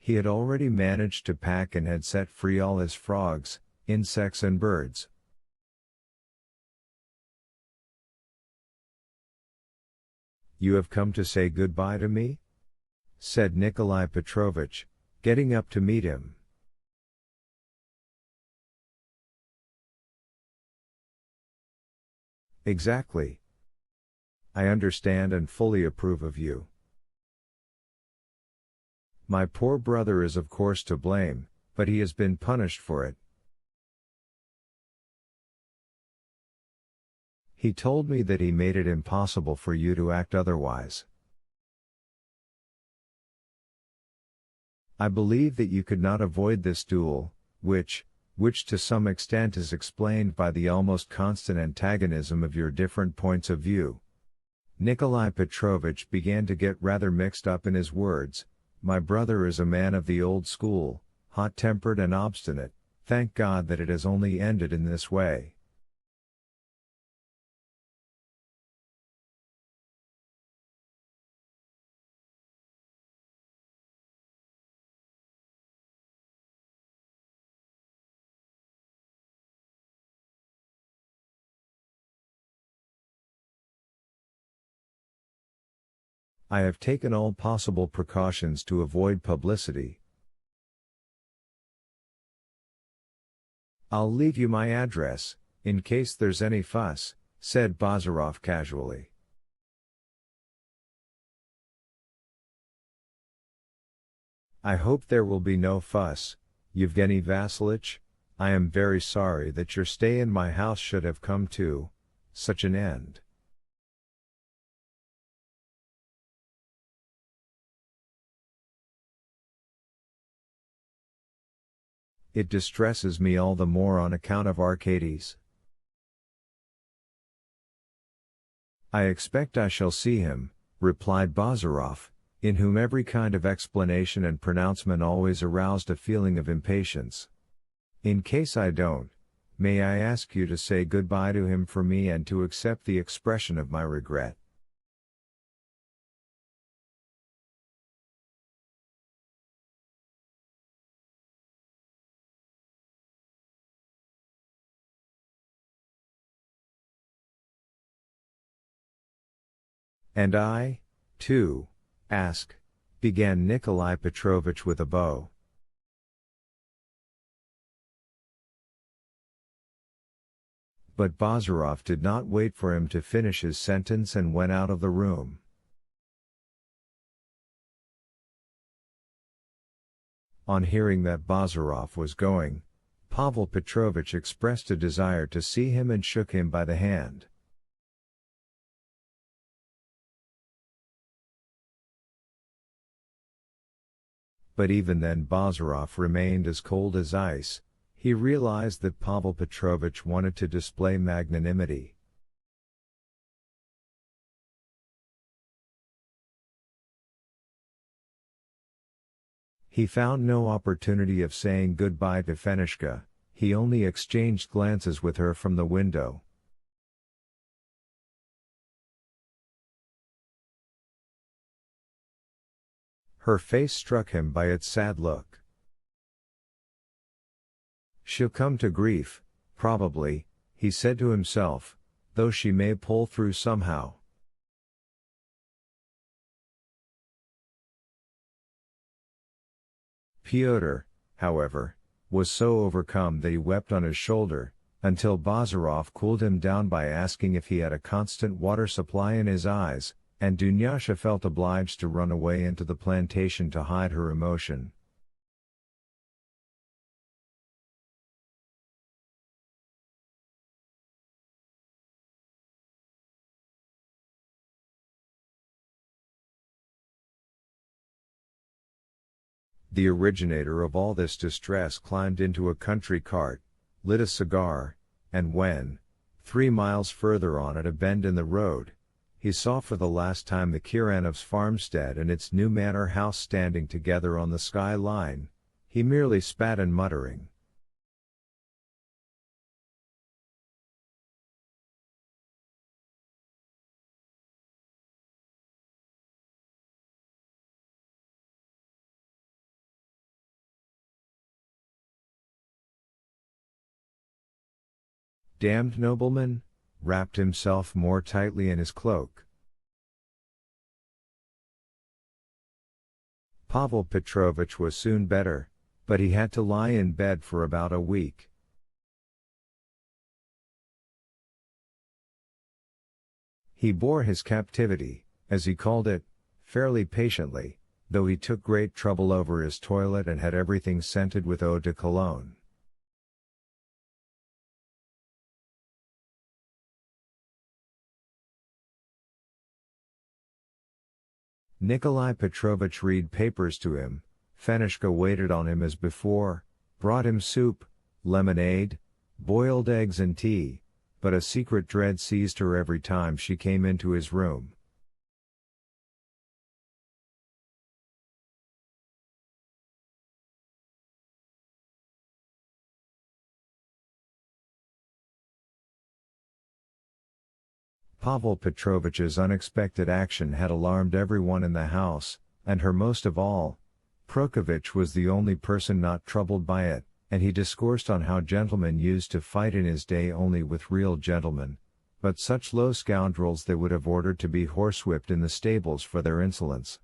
He had already managed to pack and had set free all his frogs, insects and birds. "You have come to say goodbye to me?" said Nikolai Petrovich, getting up to meet him. "Exactly. I understand and fully approve of you. My poor brother is of course to blame, but he has been punished for it. He told me that he made it impossible for you to act otherwise. I believe that you could not avoid this duel, which to some extent is explained by the almost constant antagonism of your different points of view." Nikolai Petrovich began to get rather mixed up in his words. "My brother is a man of the old school, hot-tempered and obstinate. Thank God that it has only ended in this way." "I have taken all possible precautions to avoid publicity. I'll leave you my address, in case there's any fuss," said Bazarov casually. "I hope there will be no fuss, Yevgeny Vasilich. I am very sorry that your stay in my house should have come to such an end. It distresses me all the more on account of Arcades. I expect I shall see him," replied Bazarov, in whom every kind of explanation and pronouncement always aroused a feeling of impatience. "In case I don't, may I ask you to say goodbye to him for me and to accept the expression of my regret." "And I, too, ask," began Nikolai Petrovich with a bow. But Bazarov did not wait for him to finish his sentence and went out of the room. On hearing that Bazarov was going, Pavel Petrovich expressed a desire to see him and shook him by the hand. But even then Bazarov remained as cold as ice. He realized that Pavel Petrovich wanted to display magnanimity. He found no opportunity of saying goodbye to Fenishka. He only exchanged glances with her from the window. Her face struck him by its sad look. "She'll come to grief, probably," he said to himself, "though she may pull through somehow." Pyotr, however, was so overcome that he wept on his shoulder, until Bazarov cooled him down by asking if he had a constant water supply in his eyes, and Dunyasha felt obliged to run away into the plantation to hide her emotion. The originator of all this distress climbed into a country cart, lit a cigar, and when, 3 miles further on at a bend in the road, he saw for the last time the Kiranov's farmstead and its new manor house standing together on the sky line, he merely spat and muttering, damned nobleman, wrapped himself more tightly in his cloak. Pavel Petrovitch was soon better, but he had to lie in bed for about a week. He bore his captivity, as he called it, fairly patiently, though he took great trouble over his toilet and had everything scented with eau de cologne. Nikolai Petrovitch read papers to him, Fenishka waited on him as before, brought him soup, lemonade, boiled eggs and tea, but a secret dread seized her every time she came into his room. Pavel Petrovitch's unexpected action had alarmed everyone in the house, and her most of all. Prokofitch was the only person not troubled by it, and he discoursed on how gentlemen used to fight in his day only with real gentlemen, but such low scoundrels they would have ordered to be horsewhipped in the stables for their insolence.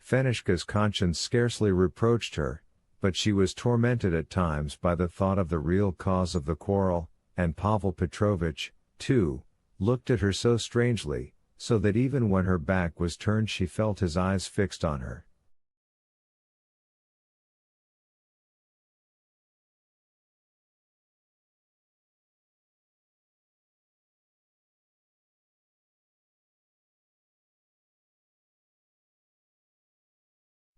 Fenishka's conscience scarcely reproached her, but she was tormented at times by the thought of the real cause of the quarrel, and Pavel Petrovitch, too, looked at her so strangely, so that even when her back was turned she felt his eyes fixed on her.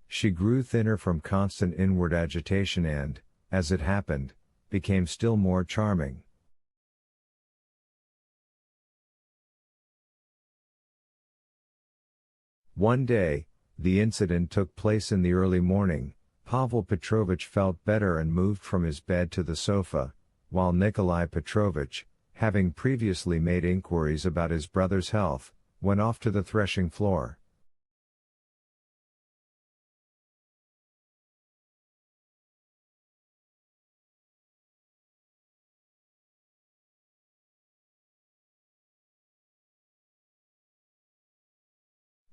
She grew thinner from constant inward agitation and, as it happened, became still more charming. One day, the incident took place in the early morning. Pavel Petrovitch felt better and moved from his bed to the sofa, while Nikolai Petrovitch, having previously made inquiries about his brother's health, went off to the threshing floor.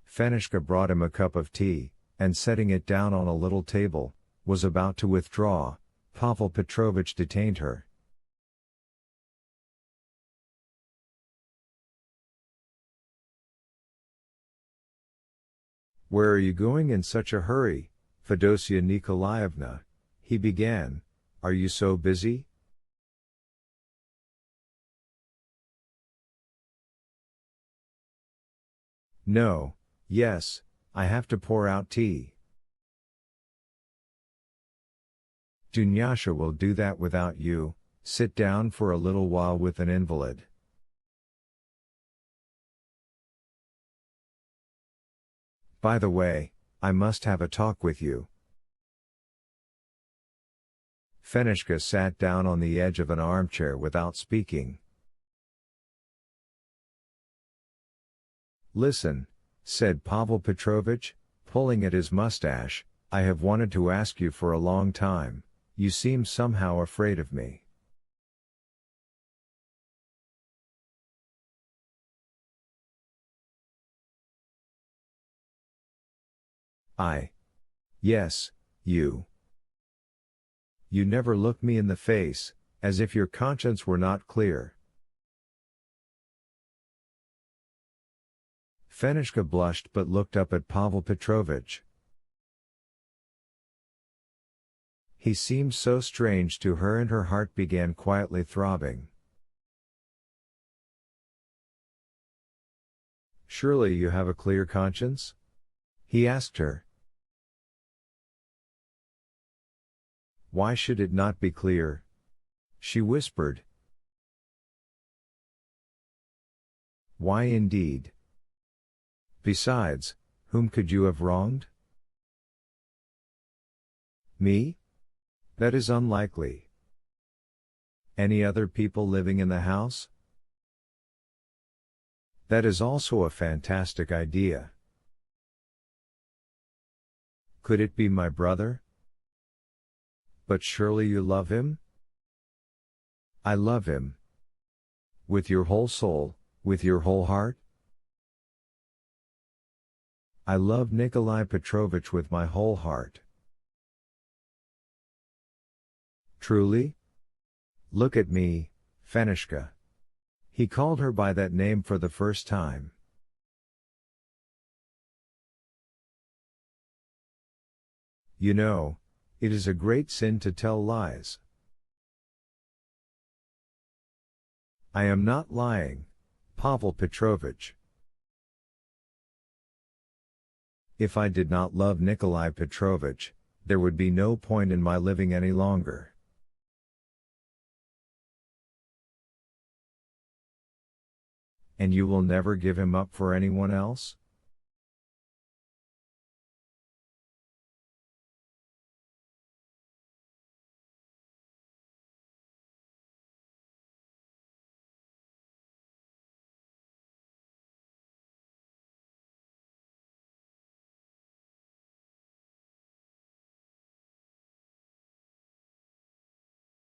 Fenishka brought him a cup of tea, and setting it down on a little table, was about to withdraw. Pavel Petrovitch detained her. "Where are you going in such a hurry, Fedosia Nikolaevna?" he began. "Are you so busy?" "No, yes, I have to pour out tea." "Dunyasha will do that without you. Sit down for a little while with an invalid." "By the way, I must have a talk with you." Fenishka sat down on the edge of an armchair without speaking. "Listen," said Pavel Petrovitch, pulling at his mustache, "I have wanted to ask you for a long time. You seem somehow afraid of me." Yes, you. You never look me in the face, as if your conscience were not clear." Fenishka blushed but looked up at Pavel Petrovitch. He seemed so strange to her and her heart began quietly throbbing. "Surely you have a clear conscience?" he asked her. "Why should it not be clear?" she whispered. "Why indeed? Besides, whom could you have wronged?" "Me? That is unlikely. Any other people living in the house? That is also a fantastic idea. Could it be my brother? But surely you love him? I love him. With your whole soul, with your whole heart? I love Nikolai Petrovich with my whole heart. Truly? Look at me, Fenishka. He called her by that name for the first time. You know, it is a great sin to tell lies. I am not lying, Pavel Petrovich. If I did not love Nikolai Petrovich, there would be no point in my living any longer. And you will never give him up for anyone else?